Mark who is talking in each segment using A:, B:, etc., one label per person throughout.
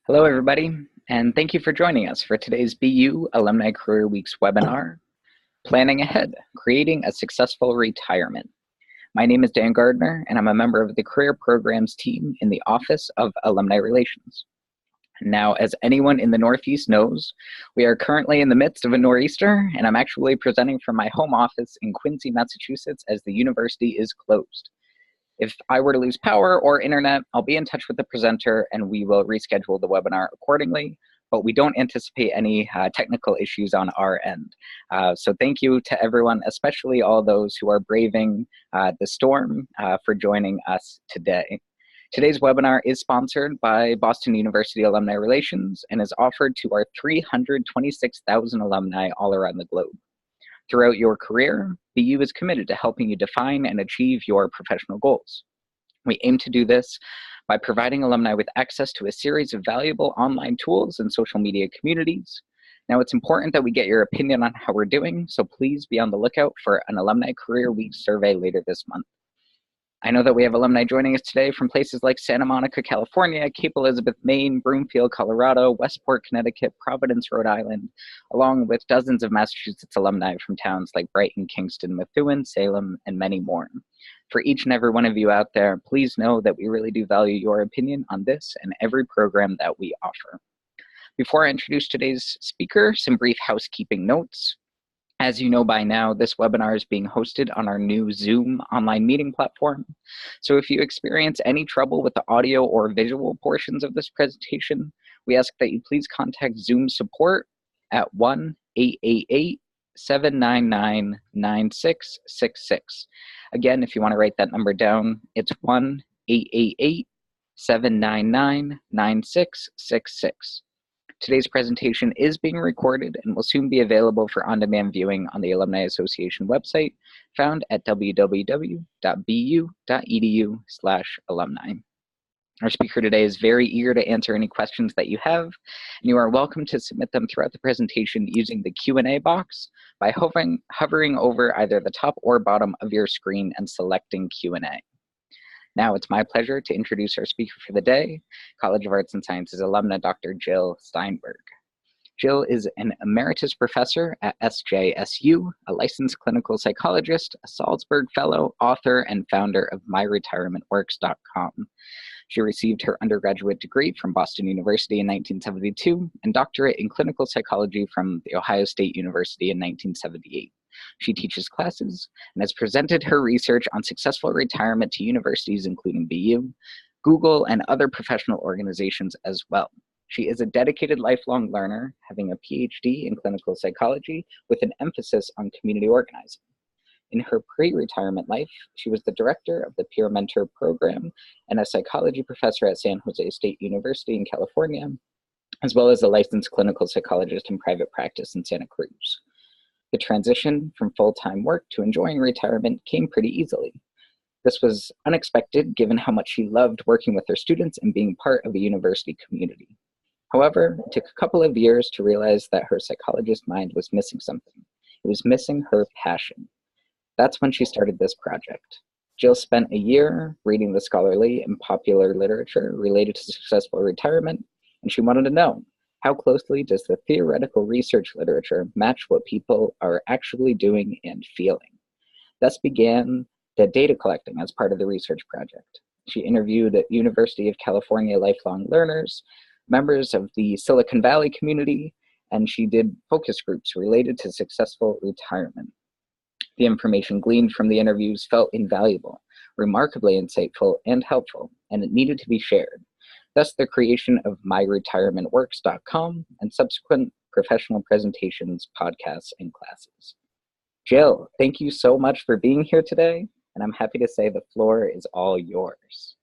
A: Hello, everybody, and thank you for joining us for today's BU Alumni Career Week's webinar, Planning Ahead, Creating a Successful Retirement. My name is Dan Gardner, and I'm a member of the Career Programs team in the Office of Alumni Relations. Now, as anyone in the Northeast knows, we are currently in the midst of a nor'easter, and I'm actually presenting from my home office in Quincy, Massachusetts, as the university is closed. If I were to lose power or internet, I'll be in touch with the presenter and we will reschedule the webinar accordingly, but we don't anticipate any technical issues on our end. So thank you to everyone, especially all those who are braving the storm for joining us today. Today's webinar is sponsored by Boston University Alumni Relations and is offered to our 326,000 alumni all around the globe. Throughout your career, BU is committed to helping you define and achieve your professional goals. We aim to do this by providing alumni with access to a series of valuable online tools and social media communities. Now, it's important that we get your opinion on how we're doing, so please be on the lookout for an Alumni Career Week survey later this month. I know that we have alumni joining us today from places like Santa Monica, California, Cape Elizabeth, Maine, Broomfield, Colorado, Westport, Connecticut, Providence, Rhode Island, along with dozens of Massachusetts alumni from towns like Brighton, Kingston, Methuen, Salem, and many more. For each and every one of you out there, please know that we really do value your opinion on this and every program that we offer. Before I introduce today's speaker, some brief housekeeping notes. As you know by now, this webinar is being hosted on our new Zoom online meeting platform. So if you experience any trouble with the audio or visual portions of this presentation, we ask that you please contact Zoom support at 1-888-799-9666. Again, if you want to write that number down, it's 1-888-799-9666. Today's presentation is being recorded and will soon be available for on-demand viewing on the Alumni Association website, found at www.bu.edu/alumni. Our speaker today is very eager to answer any questions that you have, and you are welcome to submit them throughout the presentation using the Q&A box by hovering over either the top or bottom of your screen and selecting Q&A. Now it's my pleasure to introduce our speaker for the day, College of Arts and Sciences alumna, Dr. Jill Steinberg. Jill is an emeritus professor at SJSU, a licensed clinical psychologist, a Salzburg Fellow, author, and founder of MyRetirementWorks.com. She received her undergraduate degree from Boston University in 1972 and doctorate in clinical psychology from The Ohio State University in 1978. She teaches classes and has presented her research on successful retirement to universities including BU, Google, and other professional organizations as well. She is a dedicated lifelong learner, having a PhD in clinical psychology with an emphasis on community organizing. In her pre-retirement life, she was the director of the Peer Mentor Program and a psychology professor at San Jose State University in California, as well as a licensed clinical psychologist in private practice in Santa Cruz. The transition from full-time work to enjoying retirement came pretty easily. This was unexpected given how much she loved working with her students and being part of a university community. However, it took a couple of years to realize that her psychologist mind was missing something. It was missing her passion. That's when she started this project. Jill spent a year reading the scholarly and popular literature related to successful retirement, and she wanted to know, how closely does the theoretical research literature match what people are actually doing and feeling? Thus began the data collecting as part of the research project. She interviewed at University of California lifelong learners, members of the Silicon Valley community, and she did focus groups related to successful retirement. The information gleaned from the interviews felt invaluable, remarkably insightful and helpful, and it needed to be shared. Thus the creation of MyRetirementWorks.com and subsequent professional presentations, podcasts, and classes. Jill, thank you so much for being here today, and I'm happy to say the floor is all yours.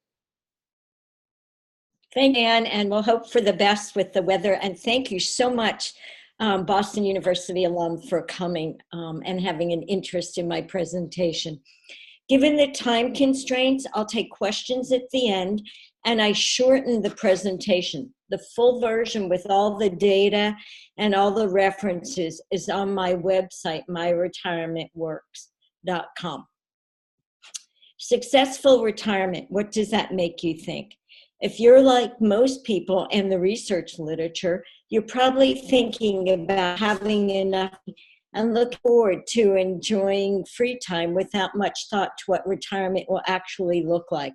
B: Thank you, Anne, and we'll hope for the best with the weather. And thank you so much, Boston University alum, for coming and having an interest in my presentation. Given the time constraints, I'll take questions at the end, and I shortened the presentation. The full version with all the data and all the references is on my website, myretirementworks.com. Successful retirement, what does that make you think? If you're like most people in the research literature, you're probably thinking about having enough and look forward to enjoying free time without much thought to what retirement will actually look like.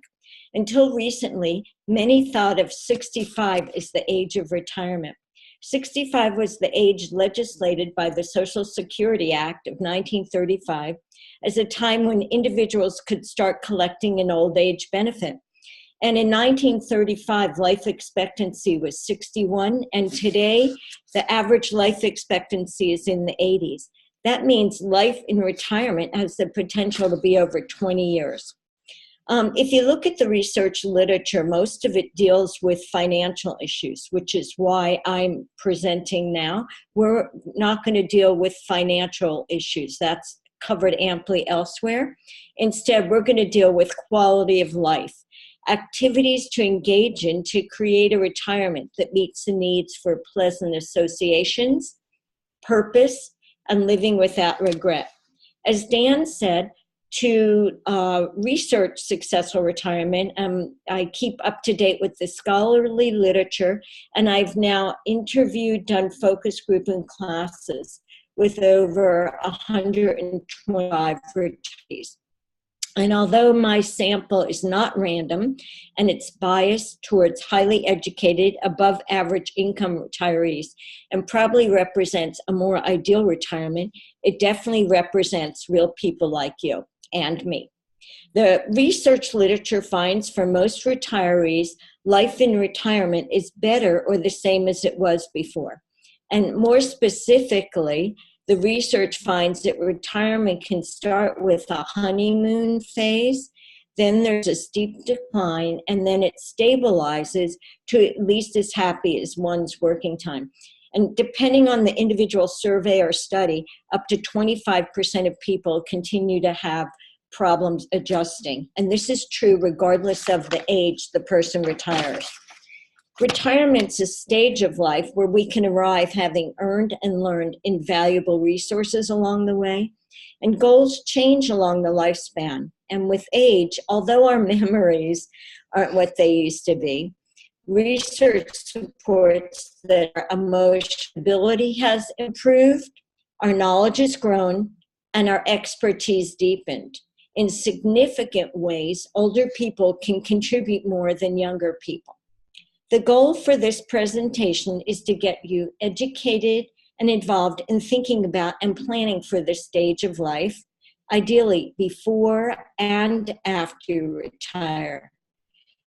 B: Until recently, many thought of 65 as the age of retirement. 65 was the age legislated by the Social Security Act of 1935 as a time when individuals could start collecting an old age benefit. And in 1935, life expectancy was 61, and today the average life expectancy is in the 80s. That means life in retirement has the potential to be over 20 years. If you look at the research literature, most of it deals with financial issues, which is why I'm presenting now. We're not going to deal with financial issues. That's covered amply elsewhere. Instead, we're going to deal with quality of life, activities to engage in to create a retirement that meets the needs for pleasant associations, purpose, and living without regret. As Dan said, to research successful retirement, I keep up to date with the scholarly literature, and I've now interviewed, done focus group and classes with over 125 retirees. And although my sample is not random and it's biased towards highly educated, above average income retirees and probably represents a more ideal retirement, it definitely represents real people like you and me. The research literature finds for most retirees, life in retirement is better or the same as it was before. And more specifically, the research finds that retirement can start with a honeymoon phase, then there's a steep decline, and then it stabilizes to at least as happy as one's working time. And depending on the individual survey or study, up to 25% of people continue to have problems adjusting. And this is true regardless of the age the person retires. Retirement's a stage of life where we can arrive having earned and learned invaluable resources along the way, and goals change along the lifespan. And with age, although our memories aren't what they used to be, research supports that our emotional ability has improved, our knowledge has grown, and our expertise deepened. In significant ways, older people can contribute more than younger people. The goal for this presentation is to get you educated and involved in thinking about and planning for this stage of life, ideally before and after you retire.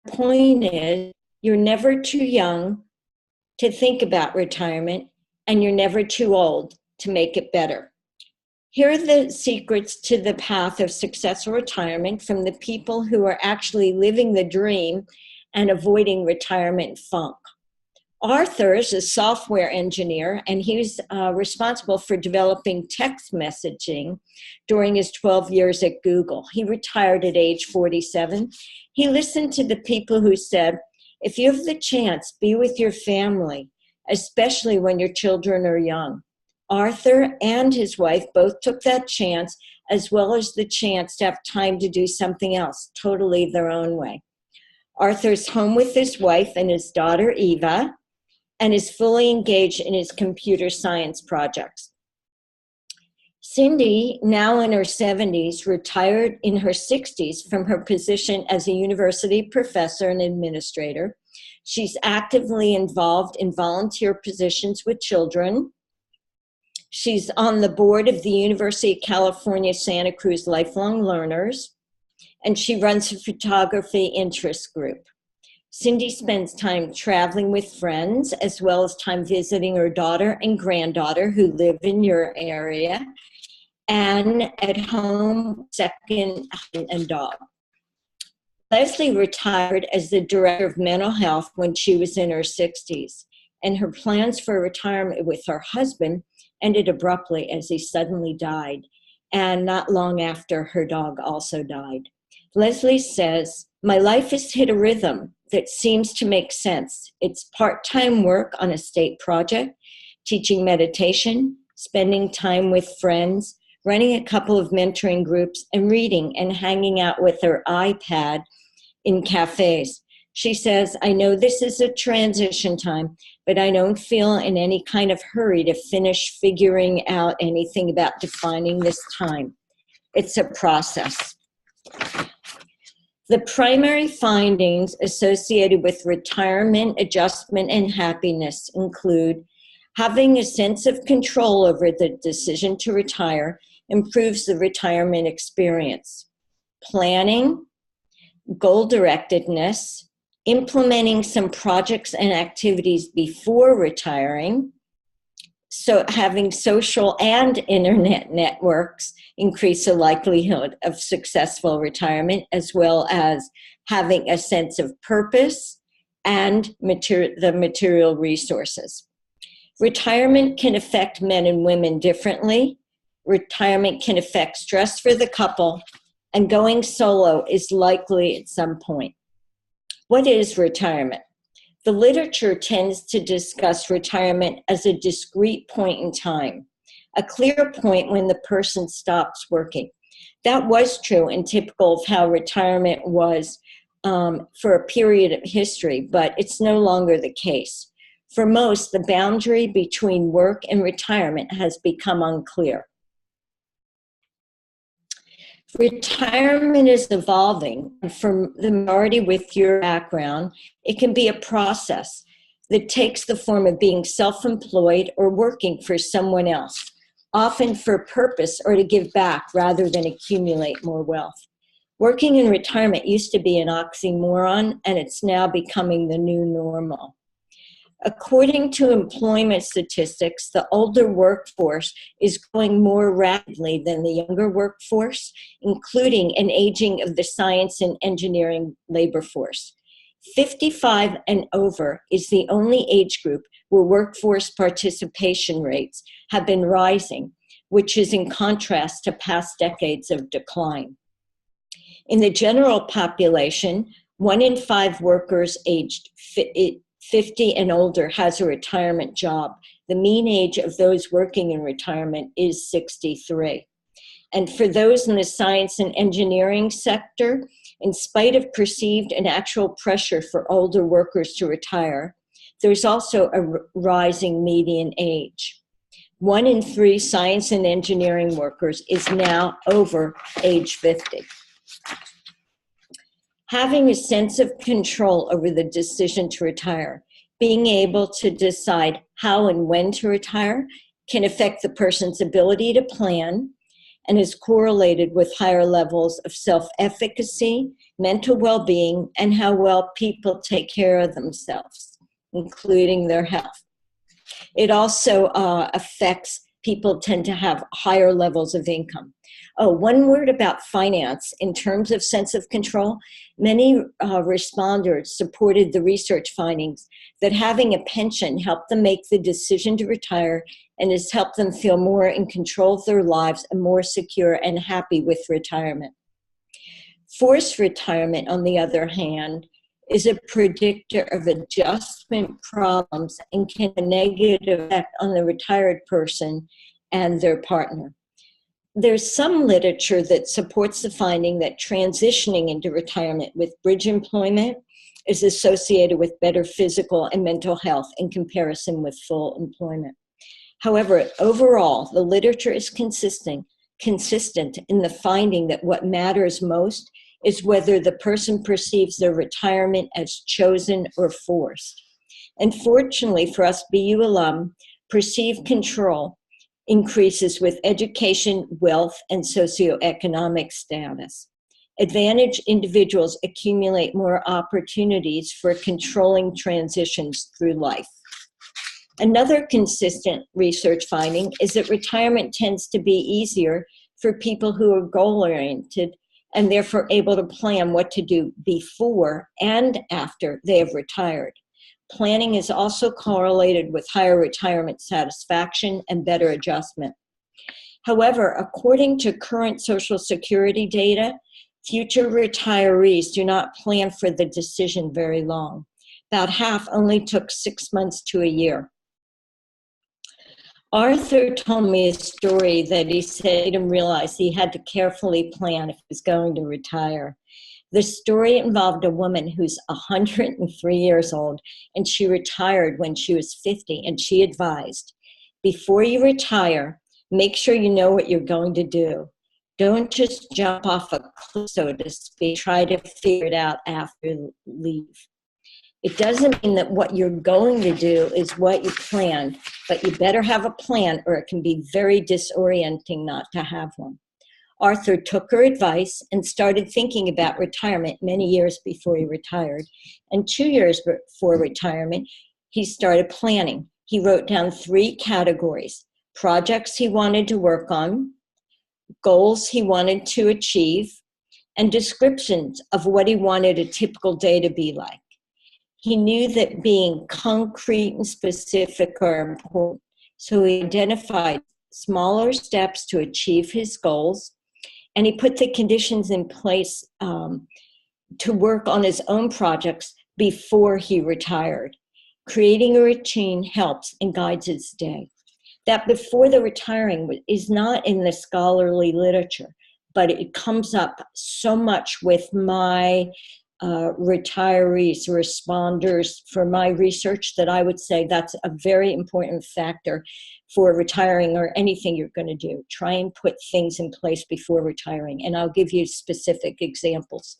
B: The point is, you're never too young to think about retirement, and you're never too old to make it better. Here are the secrets to the path of successful retirement from the people who are actually living the dream and avoiding retirement funk. Arthur is a software engineer, and he was responsible for developing text messaging during his 12 years at Google. He retired at age 47. He listened to the people who said, if you have the chance, be with your family, especially when your children are young. Arthur and his wife both took that chance, as well as the chance to have time to do something else, totally their own way. Arthur's home with his wife and his daughter, Eva, and is fully engaged in his computer science projects. Cindy, now in her 70s, retired in her 60s from her position as a university professor and administrator. She's actively involved in volunteer positions with children. She's on the board of the University of California, Santa Cruz Lifelong Learners, and she runs a photography interest group. Cindy spends time traveling with friends, as well as time visiting her daughter and granddaughter who live in your area, and at home, second and dog. Leslie retired as the director of mental health when she was in her 60s, and her plans for retirement with her husband ended abruptly as he suddenly died, and not long after her dog also died. Leslie says, my life has hit a rhythm that seems to make sense. It's part-time work on a state project, teaching meditation, spending time with friends, running a couple of mentoring groups, and reading and hanging out with her iPad in cafes. She says, I know this is a transition time, but I don't feel in any kind of hurry to finish figuring out anything about defining this time. It's a process. The primary findings associated with retirement, adjustment, and happiness include having a sense of control over the decision to retire improves the retirement experience. Planning, goal-directedness, implementing some projects and activities before retiring, so having social and internet networks increase the likelihood of successful retirement, as well as having a sense of purpose and the material resources. Retirement can affect men and women differently. Retirement can affect stress for the couple, and going solo is likely at some point. What is retirement? The literature tends to discuss retirement as a discrete point in time, a clear point when the person stops working. That was true and typical of how retirement was for a period of history, but it's no longer the case. For most, the boundary between work and retirement has become unclear. Retirement is evolving, and for the majority with your background, it can be a process that takes the form of being self-employed or working for someone else, often for purpose or to give back rather than accumulate more wealth. Working in retirement used to be an oxymoron, and it's now becoming the new normal. According to employment statistics, the older workforce is growing more rapidly than the younger workforce, including an aging of the science and engineering labor force. 55 and over is the only age group where workforce participation rates have been rising, which is in contrast to past decades of decline. In the general population, 1 in 5 workers aged 50 and older has a retirement job. The mean age of those working in retirement is 63. And for those in the science and engineering sector, in spite of perceived and actual pressure for older workers to retire, there's also a rising median age. 1 in 3 science and engineering workers is now over age 50. Having a sense of control over the decision to retire, being able to decide how and when to retire, can affect the person's ability to plan and is correlated with higher levels of self-efficacy, mental well-being, and how well people take care of themselves, including their health. It also affects people tend to have higher levels of income. Oh, one word about finance. In terms of sense of control, many responders supported the research findings that having a pension helped them make the decision to retire and has helped them feel more in control of their lives and more secure and happy with retirement. Forced retirement, on the other hand, is a predictor of adjustment problems and can have a negative effect on the retired person and their partner. There's some literature that supports the finding that transitioning into retirement with bridge employment is associated with better physical and mental health in comparison with full employment. However, overall, the literature is consistent in the finding that what matters most is whether the person perceives their retirement as chosen or forced. And fortunately for us BU alum, perceived control increases with education, wealth, and socioeconomic status. Advantaged individuals accumulate more opportunities for controlling transitions through life. Another consistent research finding is that retirement tends to be easier for people who are goal-oriented and therefore able to plan what to do before and after they have retired. Planning is also correlated with higher retirement satisfaction and better adjustment. However, according to current Social Security data, future retirees do not plan for the decision very long. About half only took 6 months to a year. Arthur told me a story that he said he didn't realize he had to carefully plan if he was going to retire. The story involved a woman who's 103 years old, and she retired when she was 50, and she advised, before you retire, make sure you know what you're going to do. Don't just jump off a cliff, so to speak. Try to figure it out after you leave. It doesn't mean that what you're going to do is what you planned, but you better have a plan, or it can be very disorienting not to have one. Arthur took her advice and started thinking about retirement many years before he retired. And 2 years before retirement, he started planning. He wrote down 3 categories: projects he wanted to work on, goals he wanted to achieve, and descriptions of what he wanted a typical day to be like. He knew that being concrete and specific are important, so he identified smaller steps to achieve his goals, and he put the conditions in place to work on his own projects before he retired. Creating a routine helps and guides his day. That before the retiring is not in the scholarly literature, but it comes up so much with my retirees, responders for my research, that I would say that's a very important factor for retiring or anything you're going to do. Try and put things in place before retiring, and I'll give you specific examples.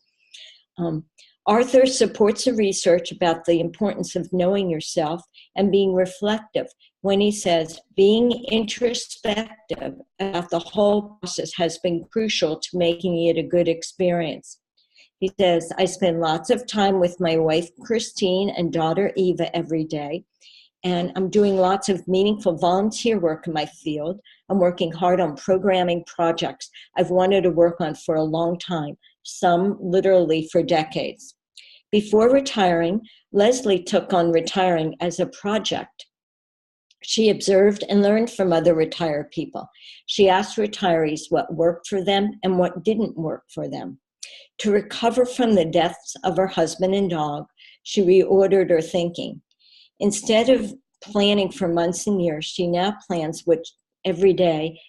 B: Arthur supports the research about the importance of knowing yourself and being reflective when he says being introspective about the whole process has been crucial to making it a good experience. He says, I spend lots of time with my wife, Christine, and daughter, Eva, every day. And I'm doing lots of meaningful volunteer work in my field. I'm working hard on programming projects I've wanted to work on for a long time, some literally for decades. Before retiring, Leslie took on retiring as a project. She observed and learned from other retired people. She asked retirees what worked for them and what didn't work for them. To recover from the deaths of her husband and dog, she reordered her thinking. Instead of planning for months and years, she now plans every day,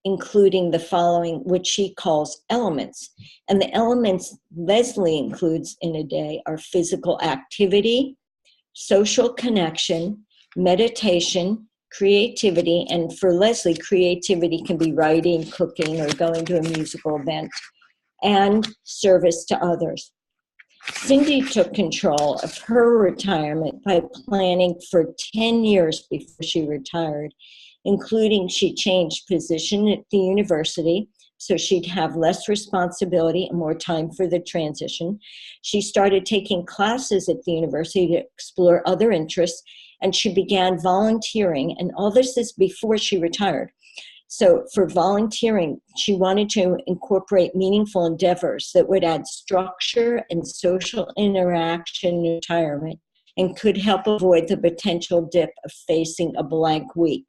B: including the following, which she calls elements. And the elements Leslie includes in a day are physical activity, social connection, meditation, creativity, and for Leslie, creativity can be writing, cooking, or going to a musical event, and service to others. Cindy took control of her retirement by planning for 10 years before she retired, including she changed position at the university so she'd have less responsibility and more time for the transition. She started taking classes at the university to explore other interests, and she began volunteering, and all this is before she retired. So for volunteering, she wanted to incorporate meaningful endeavors that would add structure and social interaction in retirement and could help avoid the potential dip of facing a blank week.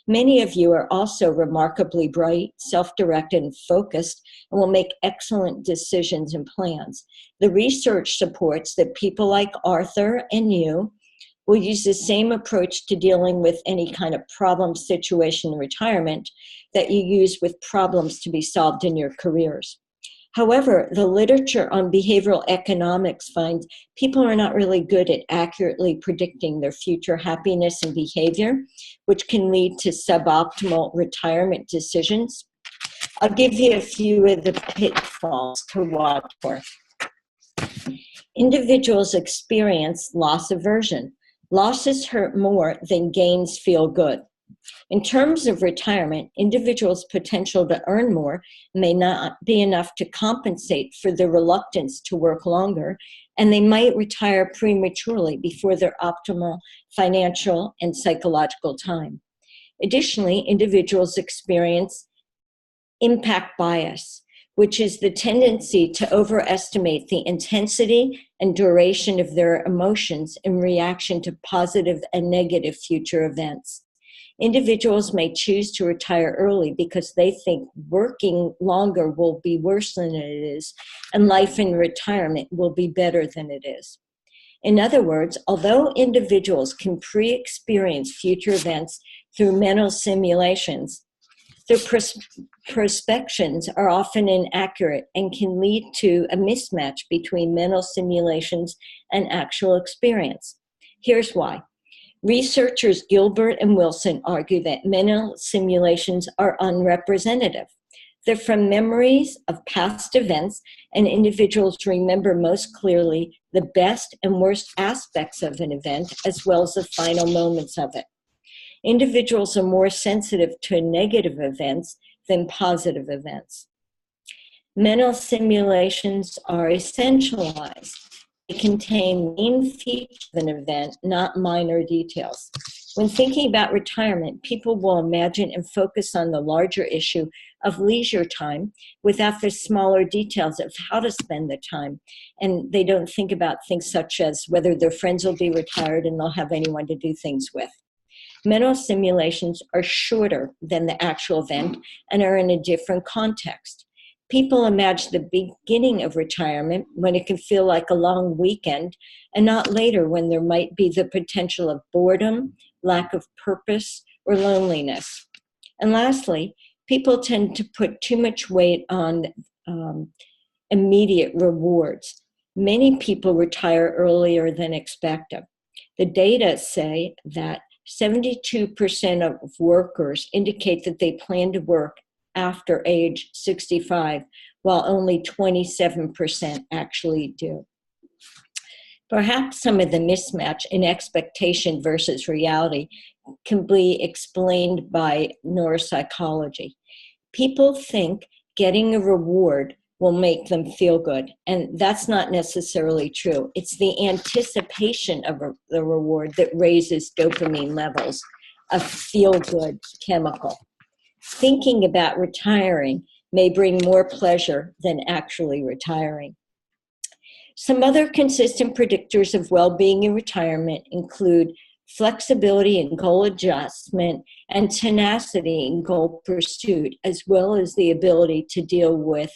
B: Many of you are also remarkably bright, self-directed, and focused, and will make excellent decisions and plans. The research supports that people like Arthur and you will use the same approach to dealing with any kind of problem situation in retirement that you use with problems to be solved in your careers. However, the literature on behavioral economics finds people are not really good at accurately predicting their future happiness and behavior, which can lead to suboptimal retirement decisions. I'll give you a few of the pitfalls to watch for. Individuals experience loss aversion. Losses hurt more than gains feel good. In terms of retirement, individuals' potential to earn more may not be enough to compensate for their reluctance to work longer, and they might retire prematurely before their optimal financial and psychological time. Additionally, individuals experience impact bias, which is the tendency to overestimate the intensity and duration of their emotions in reaction to positive and negative future events. Individuals may choose to retire early because they think working longer will be worse than it is, and life in retirement will be better than it is. In other words, although individuals can pre-experience future events through mental simulations, Their prospections are often inaccurate and can lead to a mismatch between mental simulations and actual experience. Here's why. Researchers Gilbert and Wilson argue that mental simulations are unrepresentative. They're from memories of past events, and individuals remember most clearly the best and worst aspects of an event, as well as the final moments of it. Individuals are more sensitive to negative events than positive events. Mental simulations are essentialized. They contain main features of an event, not minor details. When thinking about retirement, people will imagine and focus on the larger issue of leisure time without the smaller details of how to spend the time. And they don't think about things such as whether their friends will be retired and they'll have anyone to do things with. Mental simulations are shorter than the actual event and are in a different context. People imagine the beginning of retirement when it can feel like a long weekend and not later when there might be the potential of boredom, lack of purpose, or loneliness. And lastly, people tend to put too much weight on immediate rewards. Many people retire earlier than expected. The data say that 72% of workers indicate that they plan to work after age 65, while only 27% actually do. Perhaps some of the mismatch in expectation versus reality can be explained by neuropsychology. People think getting a reward will make them feel good, and that's not necessarily true. It's the anticipation of the reward that raises dopamine levels, a feel-good chemical. Thinking about retiring may bring more pleasure than actually retiring. Some other consistent predictors of well-being in retirement include flexibility in goal adjustment and tenacity in goal pursuit, as well as the ability to deal with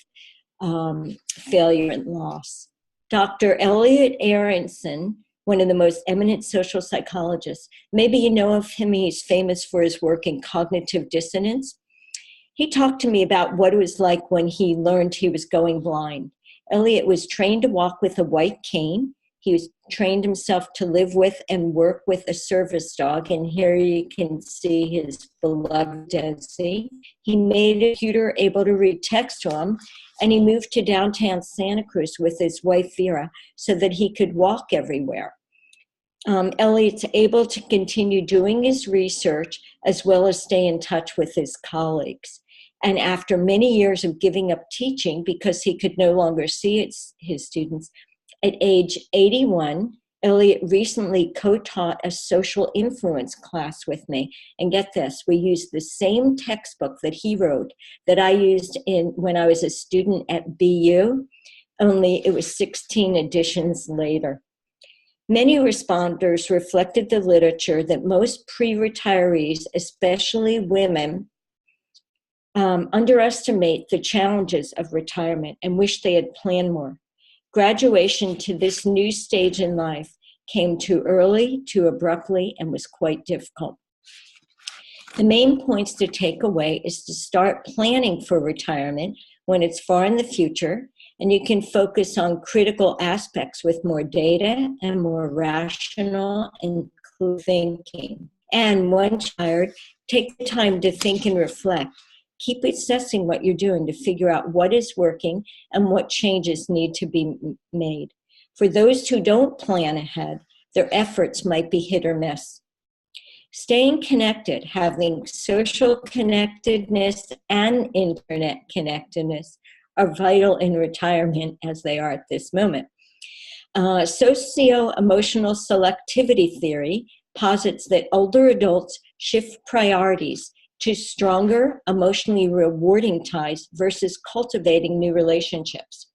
B: failure and loss. Dr. Elliot Aronson, one of the most eminent social psychologists, maybe you know of him, he's famous for his work in cognitive dissonance. He talked to me about what it was like when he learned he was going blind. Elliot was trained to walk with a white cane. He was trained himself to live with and work with a service dog, and here you can see his beloved Desi. He made a computer able to read text to him, and he moved to downtown Santa Cruz with his wife Vera so that he could walk everywhere. Elliot's able to continue doing his research as well as stay in touch with his colleagues. And after many years of giving up teaching because he could no longer see his students, at age 81, Elliot recently co-taught a social influence class with me. And get this, we used the same textbook that he wrote that I used when I was a student at BU, only it was 16 editions later. Many responders reflected the literature that most pre-retirees, especially women, underestimate the challenges of retirement and wish they had planned more. Graduation to this new stage in life came too early, too abruptly, and was quite difficult. The main points to take away is to start planning for retirement when it's far in the future, and you can focus on critical aspects with more data and more rational and clear thinking. And once tired, take the time to think and reflect. Keep assessing what you're doing to figure out what is working and what changes need to be made. For those who don't plan ahead, their efforts might be hit or miss. Staying connected, having social connectedness and internet connectedness are vital in retirement as they are at this moment. Socio-emotional selectivity theory posits that older adults shift priorities to stronger, emotionally rewarding ties versus cultivating new relationships.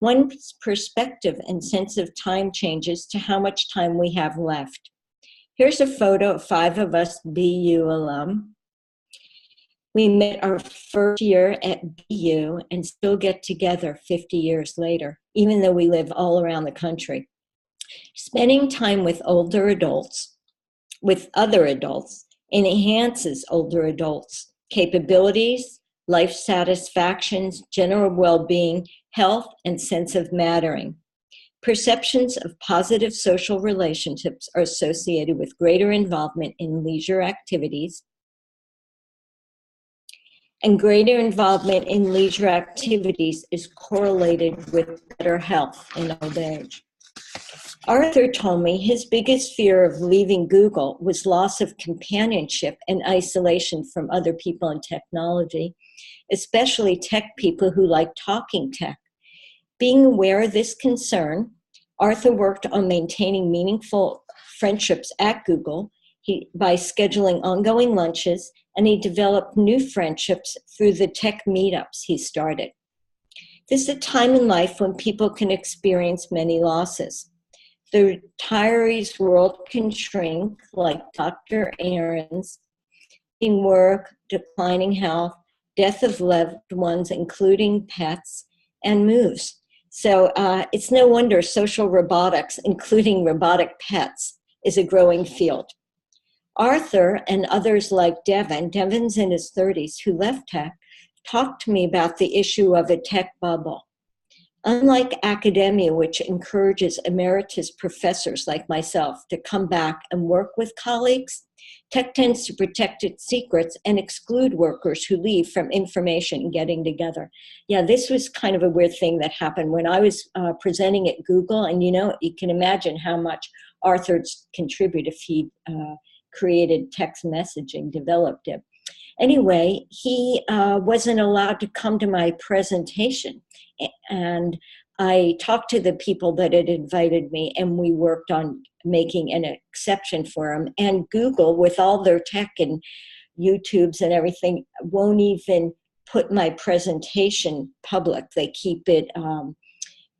B: One's perspective and sense of time changes to how much time we have left. Here's a photo of 5 of us BU alum. We met our first year at BU and still get together 50 years later, even though we live all around the country. Spending time with older adults, with other adults, enhances older adults' capabilities, life satisfactions, general well-being, health, and sense of mattering. Perceptions of positive social relationships are associated with greater involvement in leisure activities, and greater involvement in leisure activities is correlated with better health in old age. Arthur told me his biggest fear of leaving Google was loss of companionship and isolation from other people in technology, especially tech people who like talking tech. Being aware of this concern, Arthur worked on maintaining meaningful friendships at Google by scheduling ongoing lunches, and he developed new friendships through the tech meetups he started. This is a time in life when people can experience many losses. The retiree's world can shrink, like Dr. Aaron's, in work, declining health, death of loved ones, including pets, and moves. So it's no wonder social robotics, including robotic pets, is a growing field. Arthur and others like Devin's in his 30s, who left tech, talked to me about the issue of a tech bubble. Unlike academia, which encourages emeritus professors like myself to come back and work with colleagues, tech tends to protect its secrets and exclude workers who leave from information and getting together. Yeah, this was kind of a weird thing that happened when I was presenting at Google, and you can imagine how much Arthur's contributed if he created text messaging, developed it. Anyway, he wasn't allowed to come to my presentation. And I talked to the people that had invited me, and we worked on making an exception for him. And Google, with all their tech and YouTubes and everything, won't even put my presentation public. They keep it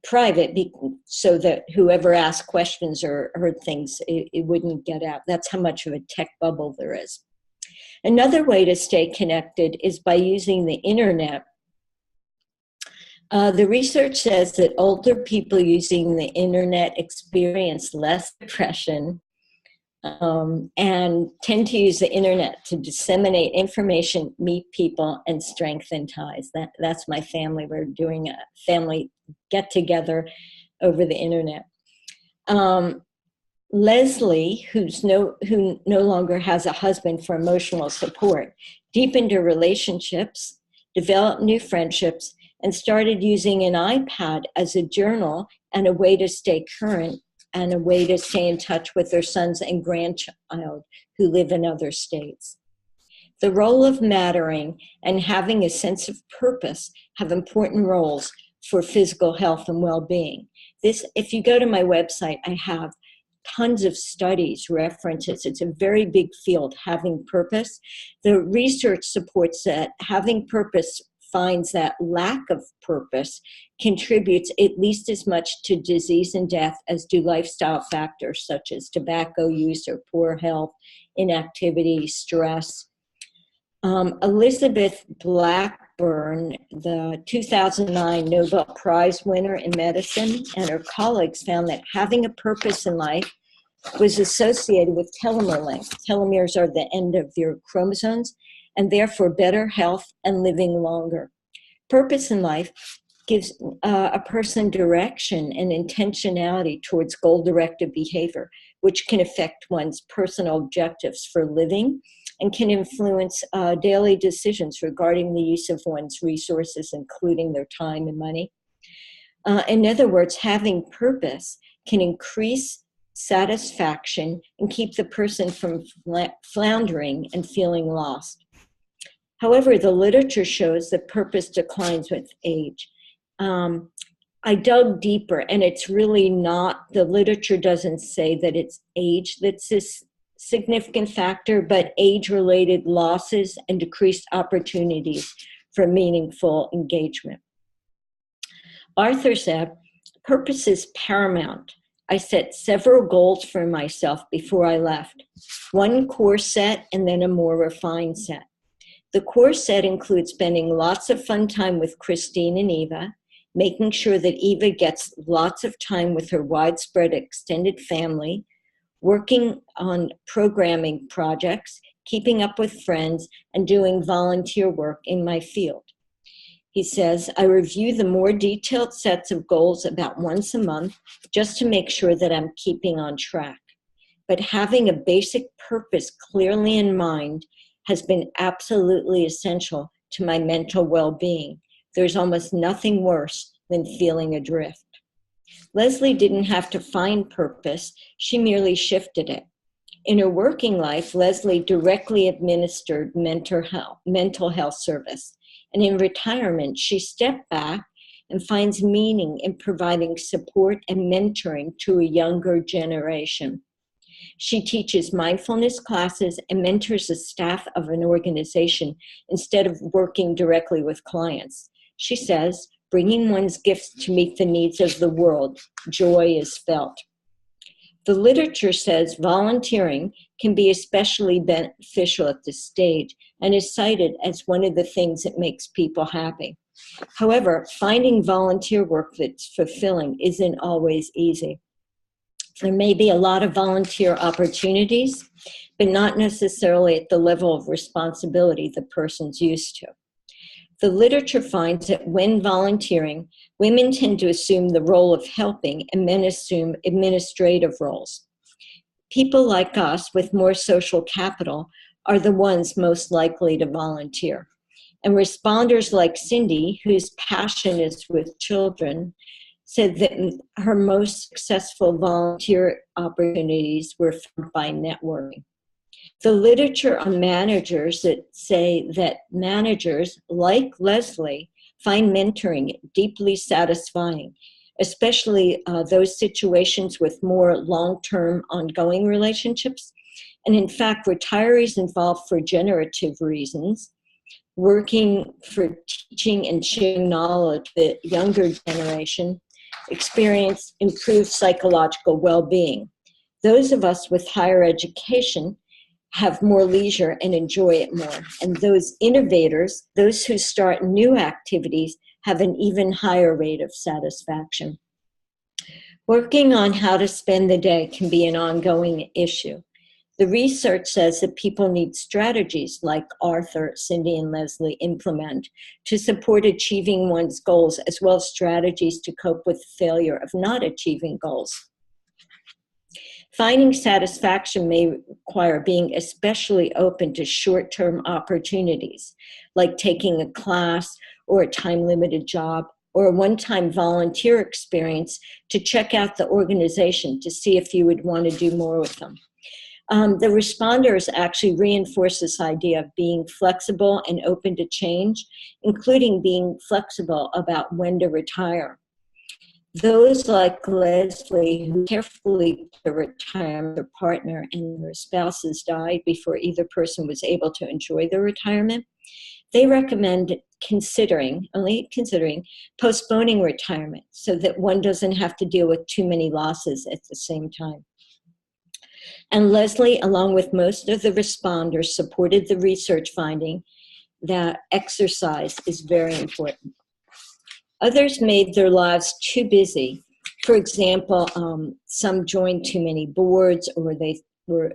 B: private so that whoever asked questions or heard things, it wouldn't get out. That's how much of a tech bubble there is. Another way to stay connected is by using the internet. The research says that older people using the internet experience less depression and tend to use the internet to disseminate information, meet people, and strengthen ties. That's my family. We're doing a family get-together over the internet. Leslie, who no longer has a husband for emotional support, deepened her relationships, developed new friendships, and started using an iPad as a journal and a way to stay current and a way to stay in touch with their sons and grandchild who live in other states. The role of mattering and having a sense of purpose have important roles for physical health and well-being. If you go to my website, I have tons of studies, references. It's a very big field, having purpose. The research supports that having purpose finds that lack of purpose contributes at least as much to disease and death as do lifestyle factors such as tobacco use or poor health, inactivity, stress. Elizabeth Blackburn, the 2009 Nobel Prize winner in medicine, and her colleagues found that having a purpose in life was associated with telomere length. Telomeres are the end of your chromosomes, and therefore better health and living longer. Purpose in life gives a person direction and intentionality towards goal-directed behavior, which can affect one's personal objectives for living and can influence daily decisions regarding the use of one's resources, including their time and money. In other words, having purpose can increase satisfaction and keep the person from floundering and feeling lost. However, the literature shows that purpose declines with age. I dug deeper, and it's really not, the literature doesn't say that it's age that's this significant factor, but age-related losses and decreased opportunities for meaningful engagement. Arthur said, purpose is paramount. I set several goals for myself before I left. One core set and then a more refined set. The core set includes spending lots of fun time with Christine and Eva, making sure that Eva gets lots of time with her widespread extended family, working on programming projects, keeping up with friends, and doing volunteer work in my field. He says, I review the more detailed sets of goals about once a month just to make sure that I'm keeping on track. But having a basic purpose clearly in mind has been absolutely essential to my mental well-being. There's almost nothing worse than feeling adrift. Leslie didn't have to find purpose, she merely shifted it. In her working life, Leslie directly administered mental health service. And in retirement, she stepped back and finds meaning in providing support and mentoring to a younger generation. She teaches mindfulness classes and mentors the staff of an organization instead of working directly with clients. She says, bringing one's gifts to meet the needs of the world, joy is felt. The literature says volunteering can be especially beneficial at this stage and is cited as one of the things that makes people happy. However, finding volunteer work that's fulfilling isn't always easy. There may be a lot of volunteer opportunities, but not necessarily at the level of responsibility the person's used to. The literature finds that when volunteering, women tend to assume the role of helping and men assume administrative roles. People like us with more social capital are the ones most likely to volunteer. And responders like Cindy, whose passion is with children, said that her most successful volunteer opportunities were found by networking. The literature on managers that say that managers like Leslie find mentoring deeply satisfying, especially those situations with more long-term ongoing relationships. And in fact, retirees involved for generative reasons, working for teaching and sharing knowledge, the younger generation experience improved psychological well-being. Those of us with higher education have more leisure and enjoy it more. And those innovators, those who start new activities, have an even higher rate of satisfaction. Working on how to spend the day can be an ongoing issue. The research says that people need strategies like Arthur, Cindy, and Leslie implement to support achieving one's goals, as well as strategies to cope with failure of not achieving goals. Finding satisfaction may require being especially open to short-term opportunities, like taking a class or a time-limited job or a one-time volunteer experience to check out the organization to see if you would want to do more with them. The responders actually reinforce this idea of being flexible and open to change, including being flexible about when to retire. Those like Leslie, who carefully retire their partner and their spouses died before either person was able to enjoy their retirement, they recommend only considering postponing retirement so that one doesn't have to deal with too many losses at the same time. And Leslie, along with most of the responders, supported the research finding that exercise is very important. Others made their lives too busy. For example, some joined too many boards, or they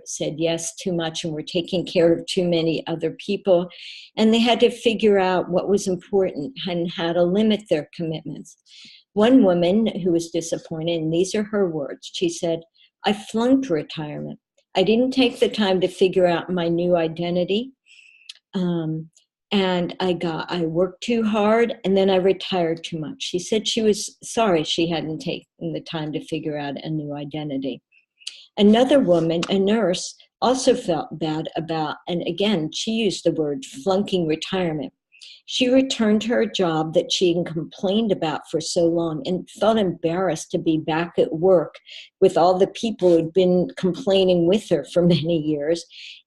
B: said yes too much and were taking care of too many other people. And they had to figure out what was important and how to limit their commitments. One woman who was disappointed, and these are her words, she said, I flunked retirement. I didn't take the time to figure out my new identity. And I worked too hard, and then I retired too much. She said she was sorry she hadn't taken the time to figure out a new identity. Another woman, a nurse, also felt bad about, and again, she used the word flunking retirement. She returned to her job that she had complained about for so long and felt embarrassed to be back at work with all the people who'd been complaining with her for many years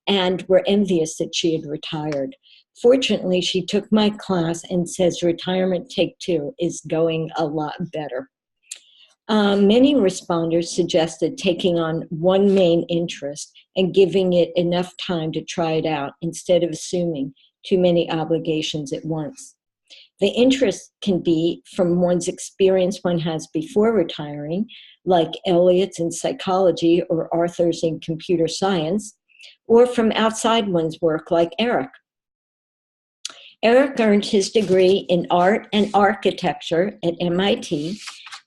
B: and were envious that she had retired. Fortunately, she took my class and says retirement take two is going a lot better. Many responders suggested taking on one main interest and giving it enough time to try it out instead of assuming too many obligations at once. The interest can be from one's experience one has before retiring, like Elliot's in psychology or Arthur's in computer science, or from outside one's work, like Eric. Eric earned his degree in art and architecture at MIT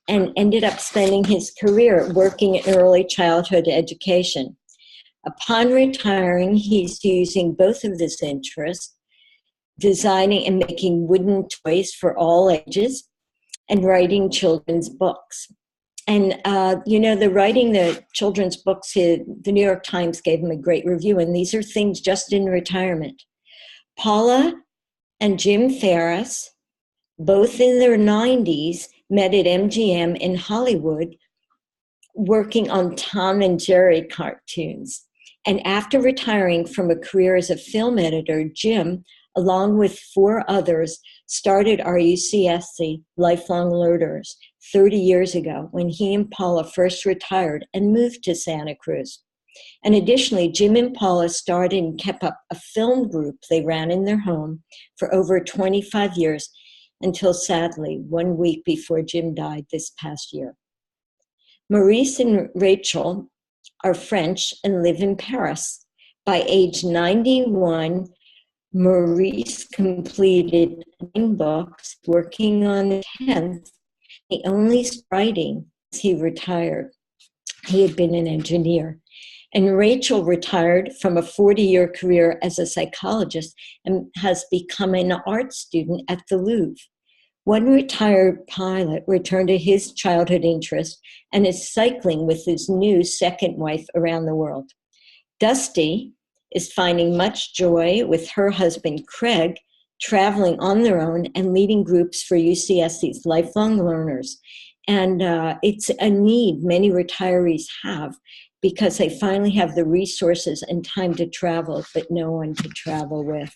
B: and ended up spending his career working in early childhood education. Upon retiring, he's using both of his interests, designing and making wooden toys for all ages, and writing children's books. And, the writing the children's books, the New York Times gave him a great review, and these are things just in retirement. Paula and Jim Ferris, both in their 90s, met at MGM in Hollywood, working on Tom and Jerry cartoons. And after retiring from a career as a film editor, Jim, along with 4 others, started RUCSC, Lifelong Learners, 30 years ago when he and Paula first retired and moved to Santa Cruz. And additionally, Jim and Paula started and kept up a film group they ran in their home for over 25 years until, sadly, 1 week before Jim died this past year. Maurice and Rachel are French and live in Paris. By age 91, Maurice completed 9 books, working on the 10th. He only stopped writing as he retired. He had been an engineer. And Rachel retired from a 40-year career as a psychologist and has become an art student at the Louvre. One retired pilot returned to his childhood interest and is cycling with his new second wife around the world. Dusty is finding much joy with her husband, Craig, traveling on their own and leading groups for UCSC's Lifelong Learners. And it's a need many retirees have, because they finally have the resources and time to travel, but no one to travel with.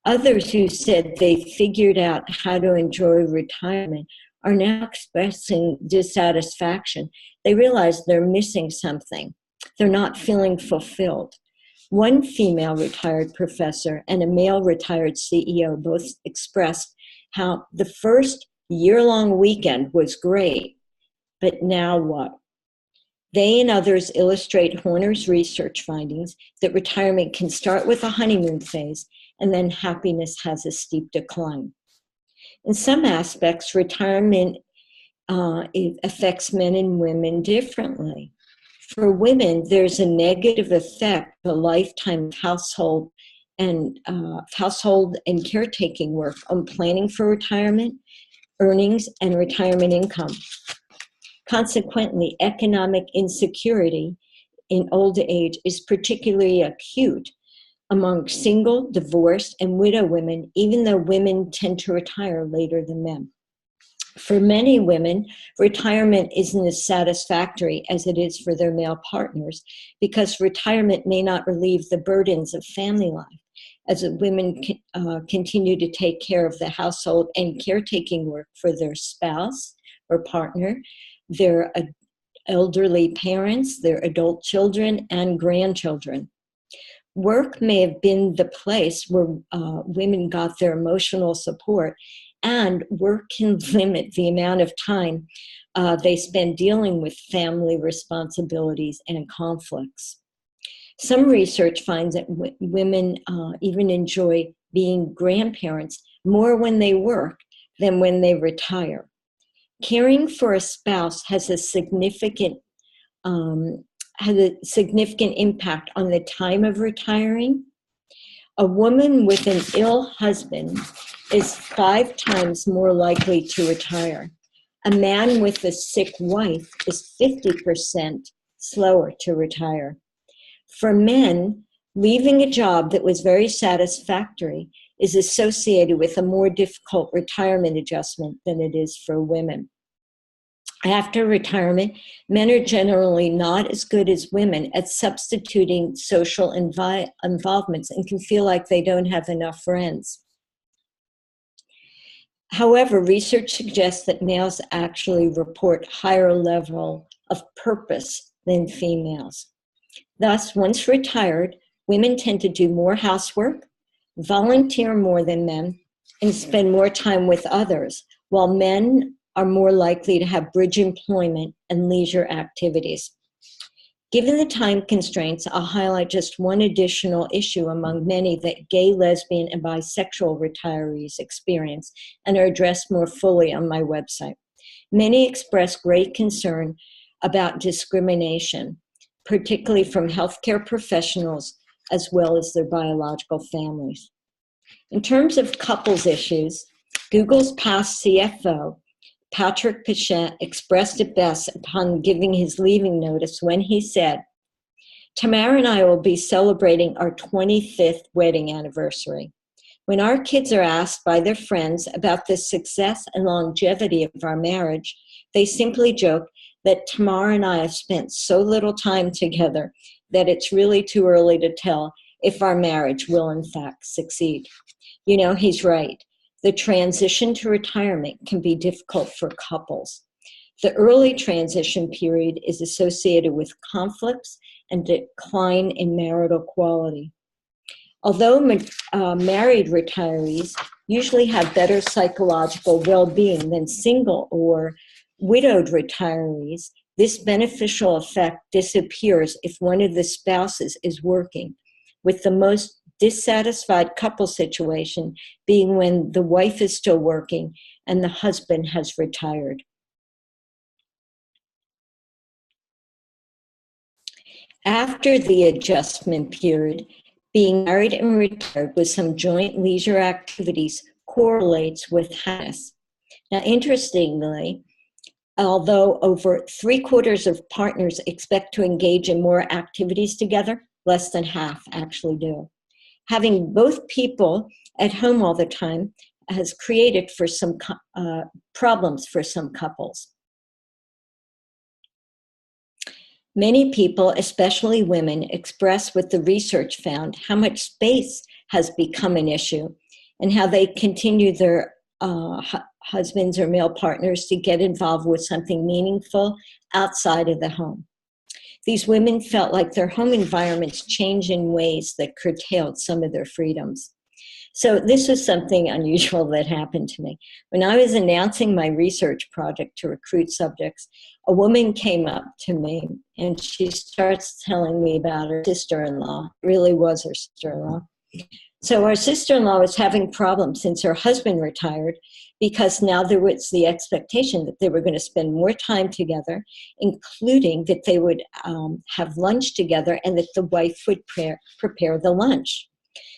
B: Others who said they figured out how to enjoy retirement are now expressing dissatisfaction. They realize they're missing something. They're not feeling fulfilled. One female retired professor and a male retired CEO both expressed how the first year-long weekend was great, but now what? They and others illustrate Horner's research findings that retirement can start with a honeymoon phase and then happiness has a steep decline. In some aspects, retirement it affects men and women differently. For women, there's a negative effect, a lifetime of household and caretaking work on planning for retirement, earnings, and retirement income. Consequently, economic insecurity in old age is particularly acute among single, divorced, and widow women, even though women tend to retire later than men. For many women, retirement isn't as satisfactory as it is for their male partners, because retirement may not relieve the burdens of family life, as women continue to take care of the household and caretaking work for their spouse or partner, their elderly parents, their adult children, and grandchildren. Work may have been the place where women got their emotional support, and work can limit the amount of time they spend dealing with family responsibilities and conflicts. Some research finds that women even enjoy being grandparents more when they work than when they retire. Caring for a spouse has a significant impact on the time of retiring. A woman with an ill husband is 5 times more likely to retire. A man with a sick wife is 50% slower to retire. For men, leaving a job that was very satisfactory is associated with a more difficult retirement adjustment than it is for women. After retirement, men are generally not as good as women at substituting social involvements and can feel like they don't have enough friends. However, research suggests that males actually report higher level of purpose than females. Thus, once retired, women tend to do more housework, volunteer more than men, and spend more time with others, while men are more likely to have bridge employment and leisure activities. Given the time constraints, I'll highlight just one additional issue among many that gay, lesbian, and bisexual retirees experience and are addressed more fully on my website. Many express great concern about discrimination, particularly from healthcare professionals as well as their biological families. In terms of couples issues, Google's past CFO, Patrick Pichette, expressed it best upon giving his leaving notice when he said, "Tamara and I will be celebrating our 25th wedding anniversary. When our kids are asked by their friends about the success and longevity of our marriage, they simply joke that Tamara and I have spent so little time together that it's really too early to tell if our marriage will in fact succeed." You know, he's right. The transition to retirement can be difficult for couples. The early transition period is associated with conflicts and decline in marital quality. Although married retirees usually have better psychological well-being than single or widowed retirees, this beneficial effect disappears if one of the spouses is working, with the most dissatisfied couple situation being when the wife is still working and the husband has retired. After the adjustment period, being married and retired with some joint leisure activities correlates with happiness. Now, interestingly, although over 3/4 of partners expect to engage in more activities together, less than half actually do. Having both people at home all the time has created for some problems for some couples. Many people, especially women, express what the research found, how much space has become an issue, and how they continue their husbands or male partners to get involved with something meaningful outside of the home. These women felt like their home environments changed in ways that curtailed some of their freedoms. So this was something unusual that happened to me. When I was announcing my research project to recruit subjects, a woman came up to me and she starts telling me about her sister-in-law. It really was her sister-in-law. So our sister-in-law was having problems since her husband retired, because now there was the expectation that they were going to spend more time together, including that they would have lunch together and that the wife would prepare the lunch.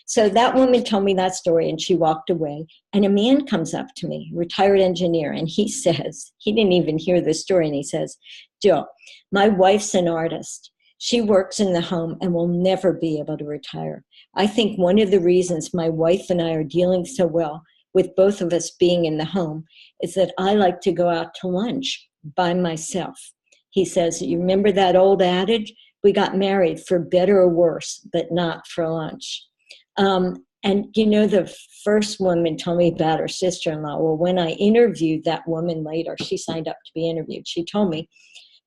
B: So that woman told me that story and she walked away. And a man comes up to me, retired engineer, and he says, he didn't even hear the story, and he says, "Jill, my wife's an artist. She works in the home and will never be able to retire. I think one of the reasons my wife and I are dealing so well with both of us being in the home is that I like to go out to lunch by myself." He says, "You remember that old adage? We got married for better or worse, but not for lunch." And you know, the first woman told me about her sister-in-law. Well, when I interviewed that woman later, she signed up to be interviewed. She told me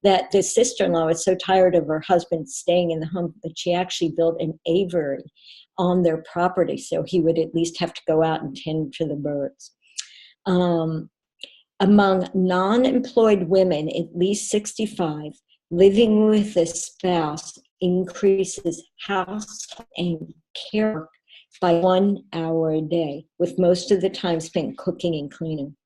B: that the sister-in-law was so tired of her husband staying in the home that she actually built an aviary on their property so he would at least have to go out and tend to the birds. Among non-employed women, at least 65, living with a spouse increases house and care work by 1 hour a day, with most of the time spent cooking and cleaning.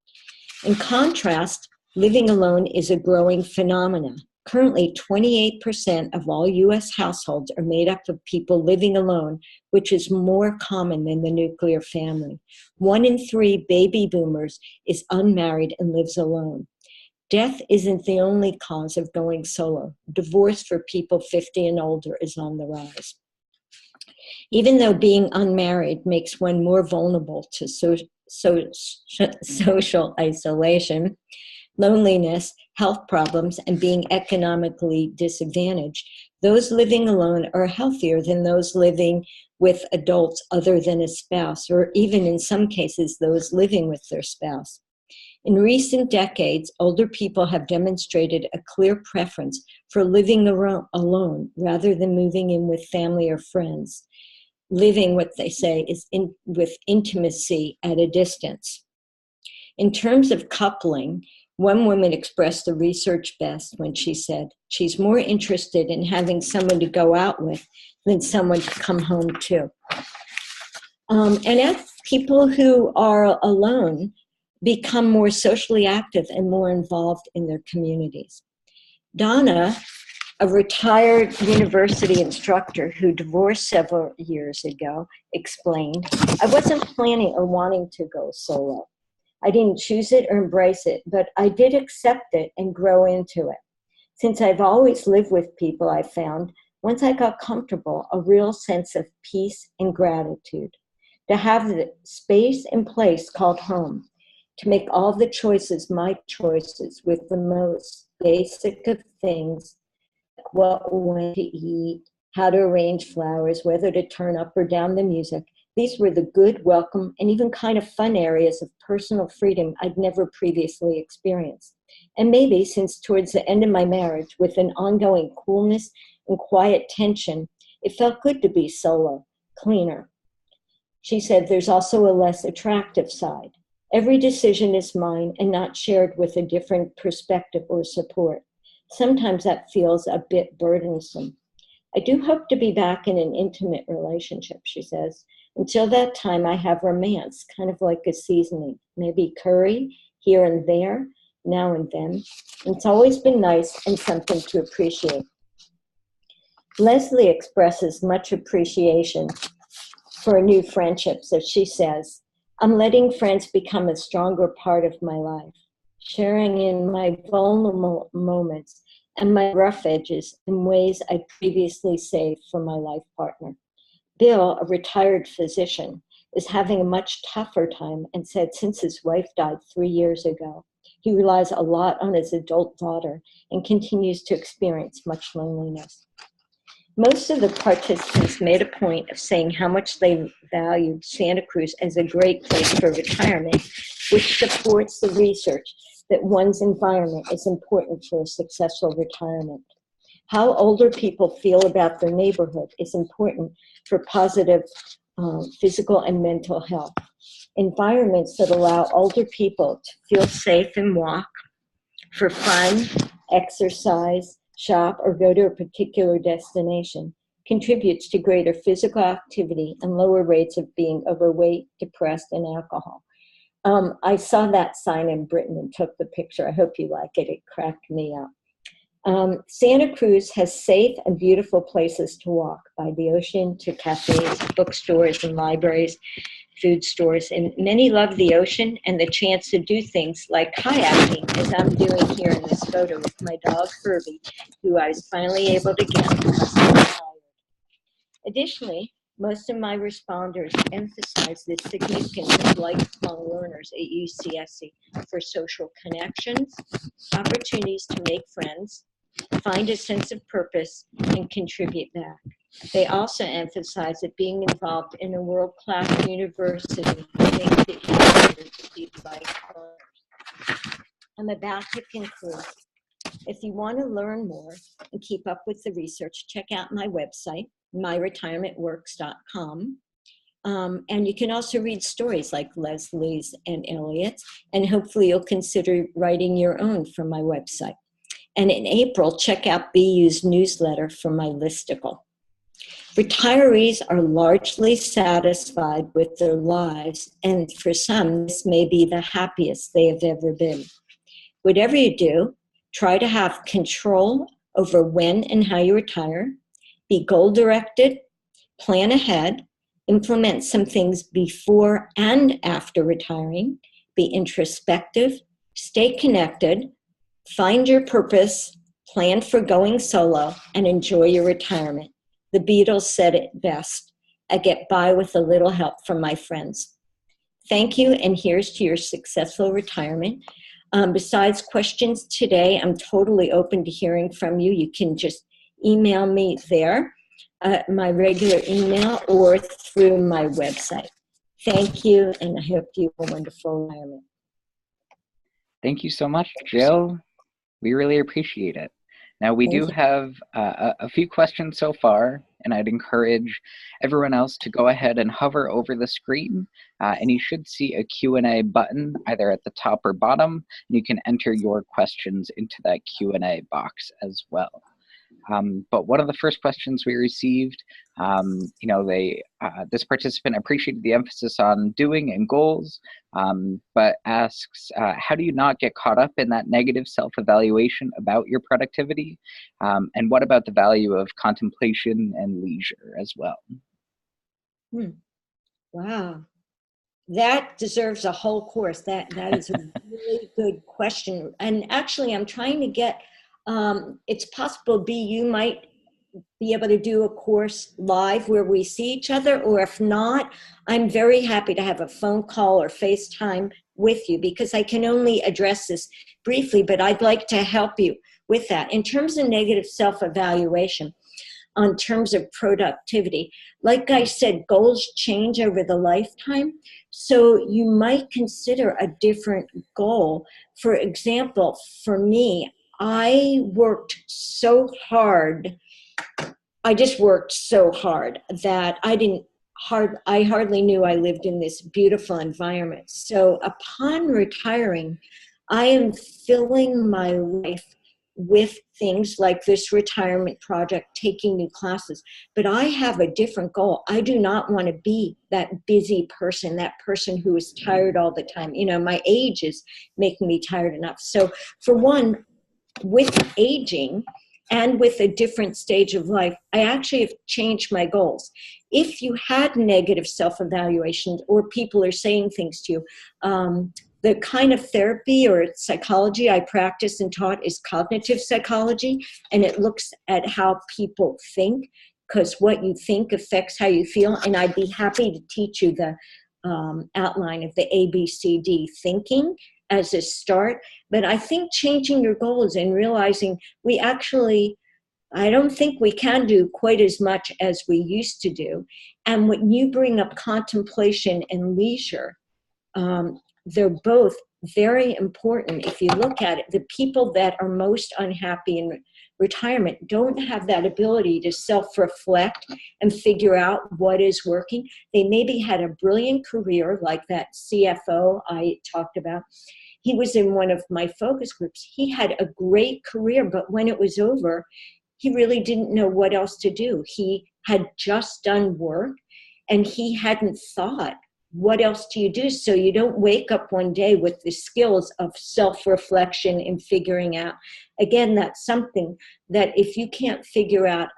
B: In contrast, living alone is a growing phenomenon. Currently, 28% of all U.S. households are made up of people living alone, which is more common than the nuclear family. 1 in 3 baby boomers is unmarried and lives alone. Death isn't the only cause of going solo. Divorce for people 50 and older is on the rise. Even though being unmarried makes one more vulnerable to social isolation, loneliness, health problems, and being economically disadvantaged, those living alone are healthier than those living with adults other than a spouse, or even in some cases, those living with their spouse. In recent decades, older people have demonstrated a clear preference for living alone rather than moving in with family or friends, living what they say is with intimacy at a distance. In terms of coupling, One woman expressed the research best when she said she's more interested in having someone to go out with than someone to come home to. And as people who are alone become more socially active and more involved in their communities. Donna, a retired university instructor who divorced several years ago, explained, I wasn't planning or wanting to go solo. I didn't choose it or embrace it, but I did accept it and grow into it. Since I've always lived with people, I found, once I got comfortable, a real sense of peace and gratitude. To have the space and place called home, to make all the choices my choices with the most basic of things, like what when to eat, how to arrange flowers, whether to turn up or down the music. These were the good, welcome, and even kind of fun areas of personal freedom I'd never previously experienced. And maybe since towards the end of my marriage, with an ongoing coolness and quiet tension, it felt good to be solo, cleaner. She said there's also a less attractive side. Every decision is mine and not shared with a different perspective or support. Sometimes that feels a bit burdensome. I do hope to be back in an intimate relationship, she says. Until that time, I have romance, kind of like a seasoning, maybe curry here and there, now and then. It's always been nice and something to appreciate. Leslie expresses much appreciation for a new friendship, so she says, I'm letting friends become a stronger part of my life, sharing in my vulnerable moments and my rough edges in ways I previously saved for my life partner. Bill, a retired physician, is having a much tougher time and said since his wife died 3 years ago, he relies a lot on his adult daughter and continues to experience much loneliness. Most of the participants made a point of saying how much they valued Santa Cruz as a great place for retirement, which supports the research that one's environment is important for a successful retirement. How older people feel about their neighborhood is important for positive physical and mental health. Environments that allow older people to feel safe and walk for fun, exercise, shop, or go to a particular destination contributes to greater physical activity and lower rates of being overweight, depressed, and alcohol. I saw that sign in Britain and took the picture. I hope you like it. It cracked me up. Santa Cruz has safe and beautiful places to walk, by the ocean to cafes, bookstores, and libraries, food stores, and many love the ocean and the chance to do things like kayaking, as I'm doing here in this photo with my dog Herbie, who I was finally able to get because I was tired. Additionally, most of my responders emphasize the significance of lifelong learners at UCSC for social connections, opportunities to make friends, find a sense of purpose, and contribute back. They also emphasize that being involved in a world-class university makes it easier to be lifelong learners. I'm about to conclude. If you want to learn more and keep up with the research, check out my website, myretirementworks.com. And you can also read stories like Leslie's and Elliot's, and hopefully you'll consider writing your own from my website. And in April, check out BU's newsletter for my listicle. Retirees are largely satisfied with their lives, and for some, this may be the happiest they have ever been. Whatever you do, try to have control over when and how you retire, be goal-directed, plan ahead, implement some things before and after retiring, be introspective, stay connected, find your purpose, plan for going solo, and enjoy your retirement. The Beatles said it best, I get by with a little help from my friends. Thank you, and here's to your successful retirement. Besides questions today, I'm totally open to hearing from you. You can just email me there, my regular email, or through my website. Thank you, and I hope you have a wonderful retirement.
A: Thank you so much, Jill. We really appreciate it. Now, we do have a few questions so far, and I'd encourage everyone else to go ahead and hover over the screen, and you should see a Q&A button either at the top or bottom, and you can enter your questions into that Q&A box as well. But one of the first questions we received, this participant appreciated the emphasis on doing and goals, but asks, how do you not get caught up in that negative self-evaluation about your productivity? And what about the value of contemplation and leisure as well?
B: Wow. That deserves a whole course. That is a really good question. And actually, I'm trying to get, it's possible, you might be able to do a course live where we see each other, or if not, I'm very happy to have a phone call or FaceTime with you, because I can only address this briefly, but I'd like to help you with that. In terms of negative self-evaluation, on terms of productivity, like I said, goals change over the lifetime. So you might consider a different goal. For example, for me, I just worked so hard that I hardly knew I lived in this beautiful environment. So upon retiring, I am filling my life with things like this retirement project, taking new classes. But I have a different goal. I do not want to be that busy person, that person who is tired all the time. My age is making me tired enough. So for one, with aging and with a different stage of life, I actually have changed my goals. If you had negative self-evaluation, or people are saying things to you, the kind of therapy or psychology I practice and taught is cognitive psychology, and it looks at how people think, because what you think affects how you feel. And I'd be happy to teach you the outline of the ABCD thinking as a start. But I think changing your goals and realizing I don't think we can do quite as much as we used to do. And when you bring up contemplation and leisure, they're both very important. If you look at it, the people that are most unhappy in retirement don't have that ability to self-reflect and figure out what is working. They maybe had a brilliant career, like that CFO I talked about. He was in one of my focus groups. He had a great career, but when it was over, he really didn't know what else to do. He had just done work, and he hadn't thought, what else do you do? So you don't wake up one day with the skills of self-reflection and figuring out. Again, that's something that if you can't figure out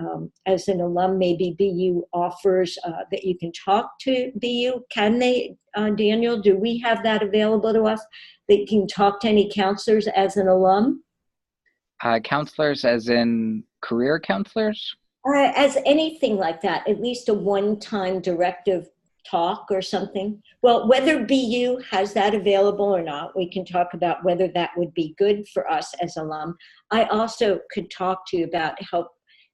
B: as an alum, maybe BU offers that you can talk to BU. Can they, Daniel, do we have that available to us, that you can talk to any counselors as an alum?
A: Counselors as in career counselors?
B: As anything like that, at least a one-time directive talk or something. Well, whether BU has that available or not, we can talk about whether that would be good for us as alum. I also could talk to you about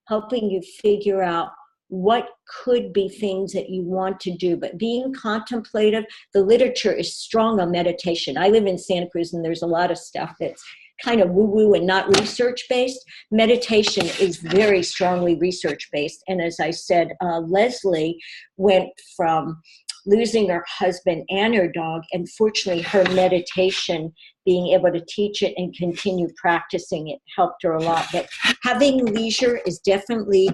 B: helping you figure out what could be things that you want to do. But being contemplative, the literature is strong on meditation. I live in Santa Cruz, and there's a lot of stuff that's kind of woo-woo and not research-based. Meditation is very strongly research-based. And as I said, Leslie went from losing her husband and her dog, and fortunately her meditation, being able to teach it and continue practicing it, helped her a lot. But having leisure is definitely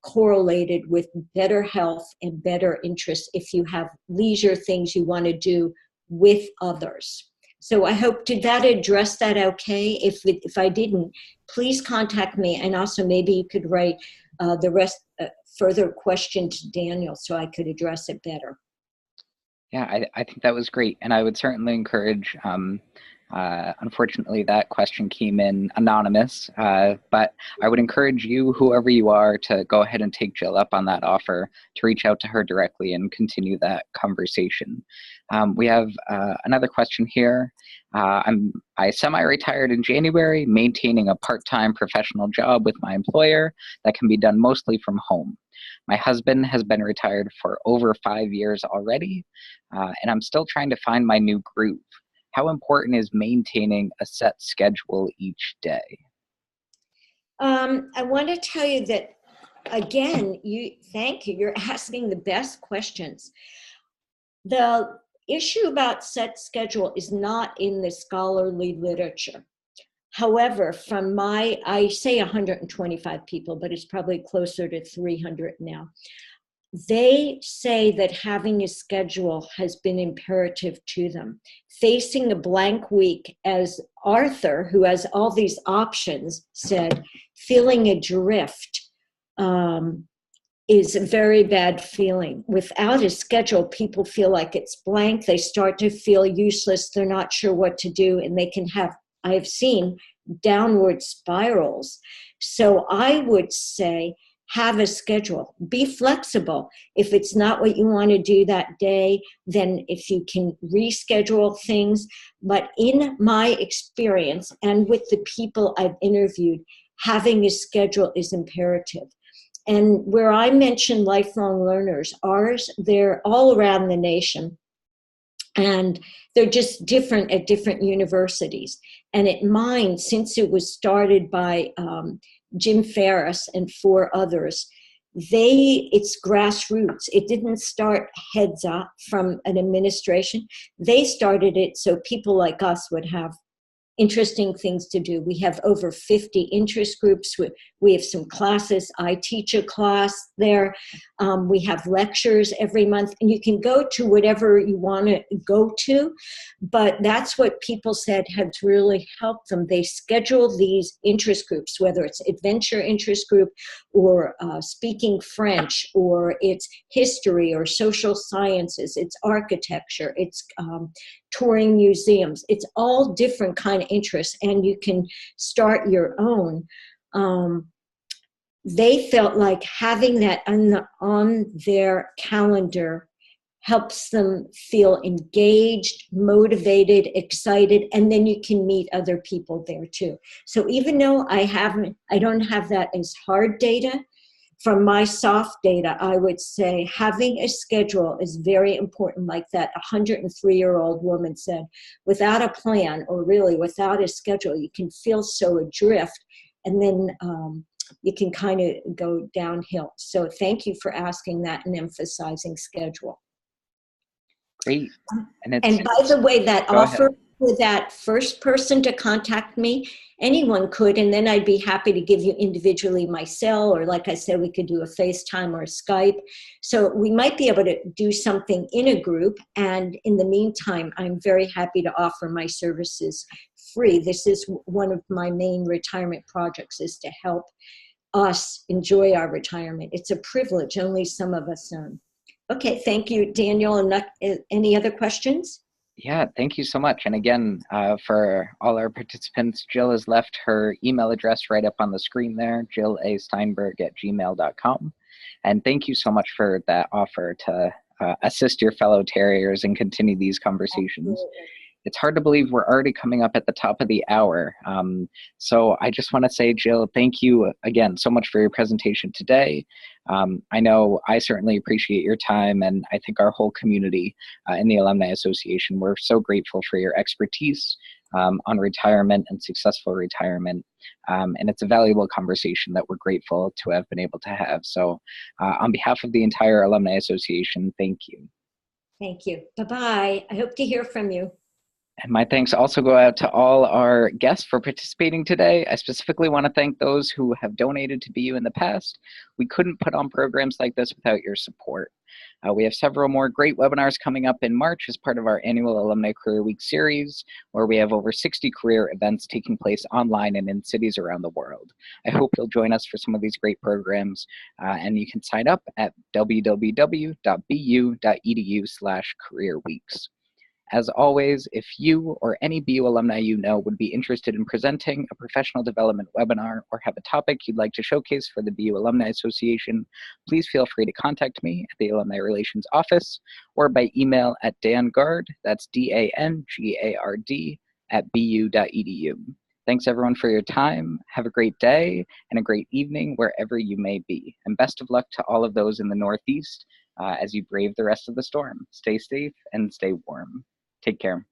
B: correlated with better health and better interests if you have leisure things you want to do with others. So I hope, did that address that okay? If I didn't, please contact me. And also maybe you could write the rest, further question to Daniel so I could address it better.
A: Yeah, I think that was great. And I would certainly encourage, unfortunately, that question came in anonymous, but I would encourage you, whoever you are, to go ahead and take Jill up on that offer, to reach out to her directly and continue that conversation. We have another question here. I semi-retired in January, maintaining a part-time professional job with my employer that can be done mostly from home. My husband has been retired for over 5 years already, and I'm still trying to find my new groove. How important is maintaining a set schedule each day?
B: I want to tell you that again, thank you. You're asking the best questions. The issue about set schedule is not in the scholarly literature. However, from I say 125 people, but it's probably closer to 300 now. They say that having a schedule has been imperative to them. Facing a blank week, as Arthur, who has all these options, said, feeling adrift is a very bad feeling. Without a schedule, people feel like it's blank. They start to feel useless. They're not sure what to do, and they can have, I have seen, downward spirals. So I would say, have a schedule. Be flexible. If it's not what you want to do that day, then if you can reschedule things. But in my experience and with the people I've interviewed, having a schedule is imperative. And where I mention lifelong learners, they're all around the nation. And they're just different at different universities. And at mine, since it was started by Jim Ferris and 4 others, it's grassroots. It didn't start heads up from an administration. They started it so people like us would have interesting things to do. We have over 50 interest groups. We have some classes. I teach a class there. We have lectures every month, and you can go to whatever you want to go to, but that's what people said has really helped them. They schedule these interest groups, whether it's adventure interest group or speaking French, or it's history or social sciences, it's architecture, it's touring museums. It's all different kind of interests, and you can start your own. They felt like having that on their calendar helps them feel engaged, motivated, excited, and then you can meet other people there too. So even though I don't have that as hard data, from my soft data, I would say having a schedule is very important. Like that 103-year-old woman said, without a plan, or really without a schedule, you can feel so adrift, and then you can kind of go downhill. So thank you for asking that and emphasizing schedule.
A: Great.
B: And by the way, that offer for that first person to contact me, anyone could, and then I'd be happy to give you individually my cell, or like I said, we could do a FaceTime or a Skype. So we might be able to do something in a group, and in the meantime, I'm very happy to offer my services free. This is one of my main retirement projects, is to help us enjoy our retirement. It's a privilege only some of us own. Okay, thank you, Daniel. And any other questions?
A: Yeah, thank you so much. And again, for all our participants, Jill has left her email address right up on the screen there, jillasteinberg@gmail.com. And thank you so much for that offer to assist your fellow terriers and continue these conversations. Absolutely. It's hard to believe we're already coming up at the top of the hour. So I just want to say, Jill, thank you again so much for your presentation today. I know I certainly appreciate your time, and I think our whole community in the Alumni Association, we're so grateful for your expertise on retirement and successful retirement. And it's a valuable conversation that we're grateful to have been able to have. So on behalf of the entire Alumni Association, thank you.
B: Thank you. Bye-bye. I hope to hear from you.
A: And my thanks also go out to all our guests for participating today. I specifically want to thank those who have donated to BU in the past. We couldn't put on programs like this without your support. We have several more great webinars coming up in March as part of our annual Alumni Career Week series, where we have over 60 career events taking place online and in cities around the world. I hope you'll join us for some of these great programs, and you can sign up at www.bu.edu/careerweeks. As always, if you or any BU alumni you know would be interested in presenting a professional development webinar or have a topic you'd like to showcase for the BU Alumni Association, please feel free to contact me at the Alumni Relations Office or by email at dangard, that's DANGARD, @bu.edu. Thanks everyone for your time. Have a great day and a great evening wherever you may be. And best of luck to all of those in the Northeast as you brave the rest of the storm. Stay safe and stay warm. Take care.